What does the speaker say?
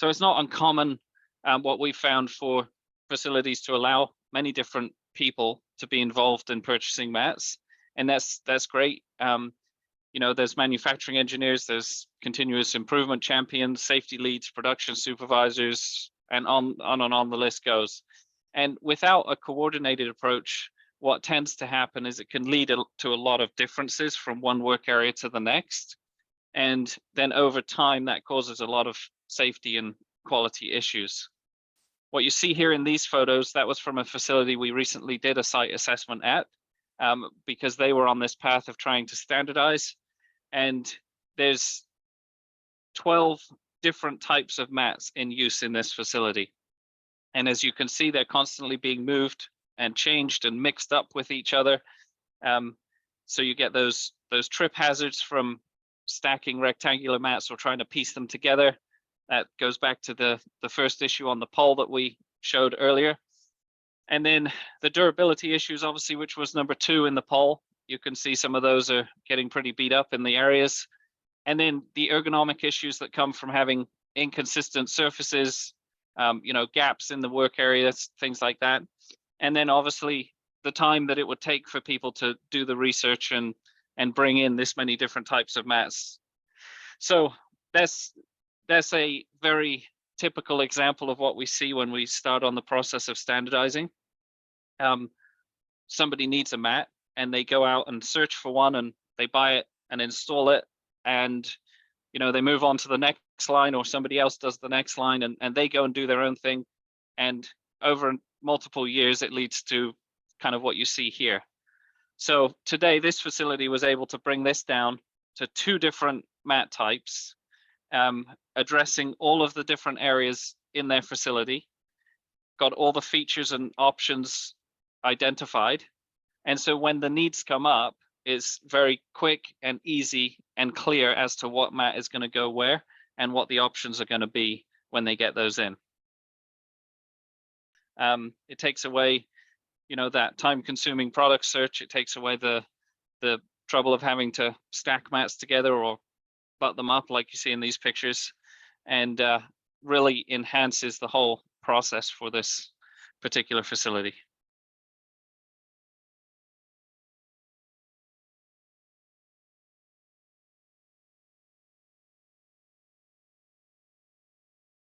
So it's not uncommon what we found for facilities to allow many different people to be involved in purchasing mats, and that's great. You know, there's manufacturing engineers, there's continuous improvement champions, safety leads, production supervisors, and on the list goes. And without a coordinated approach, what tends to happen is it can lead to a lot of differences from one work area to the next. And then over time, that causes a lot of safety and quality issues. What you see here in these photos, that was from a facility we recently did a site assessment at, because they were on this path of trying to standardize. And there's 12 different types of mats in use in this facility. And as you can see, they're constantly being moved and changed and mixed up with each other. So you get those trip hazards from stacking rectangular mats or trying to piece them together. That goes back to the first issue on the pole that we showed earlier. And then the durability issues, obviously, which was number 2 in the poll. You can see some of those are getting pretty beat up in the areas. And then the ergonomic issues that come from having inconsistent surfaces, you know, gaps in the work areas, things like that. And then obviously the time that it would take for people to do the research and bring in this many different types of mats. So that's a very typical example of what we see when we start on the process of standardizing. Somebody needs a mat and they go out and search for one and they buy it and install it, and you know, they move on to the next line, or somebody else does the next line, and they go and do their own thing. And over multiple years, it leads to kind of what you see here. So today, this facility was able to bring this down to 2 different mat types, addressing all of the different areas in their facility, got all the features and options identified. And so when the needs come up, it's very quick and easy and clear as to what mat is going to go where and what the options are going to be when they get those in. It takes away, you know, that time-consuming product search. It takes away the trouble of having to stack mats together or butt them up like you see in these pictures, and really enhances the whole process for this particular facility.